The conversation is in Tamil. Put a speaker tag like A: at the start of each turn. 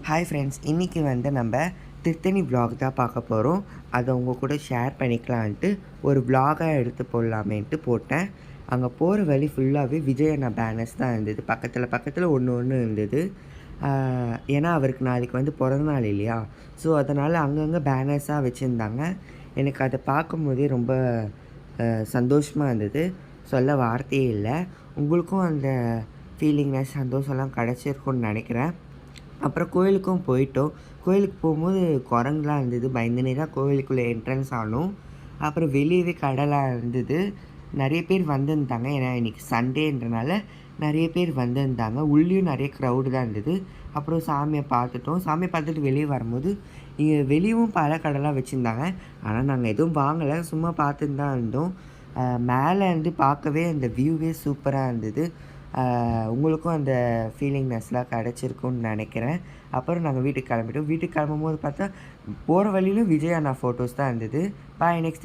A: ஹாய் ஃப்ரெண்ட்ஸ், இன்றைக்கி நம்ம திருத்தணி vlog தான் பார்க்க போகிறோம். அதை உங்கள் கூட ஷேர் பண்ணிக்கலான்ட்டு ஒரு vlog-ஆக எடுத்து போடலாமேன்ட்டு போட்டேன். அங்கே போகிற வழி ஃபுல்லாகவே விஜய் அண்ணா பேனர்ஸ் தான் இருந்தது. பக்கத்தில் ஒன்று ஒன்று இருந்தது. ஏன்னா அவருக்கு நாளைக்கு பிறந்தநாள் இல்லையா, ஸோ அதனால் அங்கங்கே பேனர்ஸாக வச்சுருந்தாங்க. எனக்கு அதை பார்க்கும்போதே ரொம்ப சந்தோஷமாக இருந்தது. சொல்ல வார்த்தையே இல்லை. உங்களுக்கும் அந்த ஃபீலிங்னஸ் சந்தோஷம்லாம் கிடச்சிருக்குன்னு நினைக்கிறேன். அப்புறம் கோயிலுக்கும் போயிட்டோம். கோயிலுக்கு போகும்போது குரங்குலாம் இருந்தது. பயந்துனே தான் கோவிலுக்குள்ளே என்ட்ரன்ஸ் ஆனோம். அப்புறம் வெளியவே கடைலாம் இருந்தது. நிறைய பேர் வந்திருந்தாங்க. ஏன்னா இன்றைக்கி சண்டேன்றனால நிறைய பேர் வந்திருந்தாங்க. உள்ளேயும் நிறைய க்ரௌடு தான் இருந்தது. அப்புறம் சாமியை பார்த்துட்டோம். சாமியை பார்த்துட்டு வெளியே வரும்போது இங்கே வெளியவும் பல கடைலாம் வச்சுருந்தாங்க. ஆனால் நாங்கள் எதுவும் வாங்கலை, சும்மா பார்த்துட்டு தான் இருந்தோம். மேலே இருந்து பார்க்கவே அந்த வியூவே சூப்பராக இருந்தது. உங்களுக்கும் அந்த ஃபீலிங்னஸ்லாம் கிடச்சிருக்குன்னு நினைக்கிறேன். அப்புறம் நாங்கள் வீட்டுக்கு கிளம்பிட்டோம். வீட்டுக்கு கிளம்பும்போது பார்த்தா போகிற வழியிலும் விஜய் அண்ணா ஃபோட்டோஸ் தான் இருந்தது. பாய், நெக்ஸ்ட்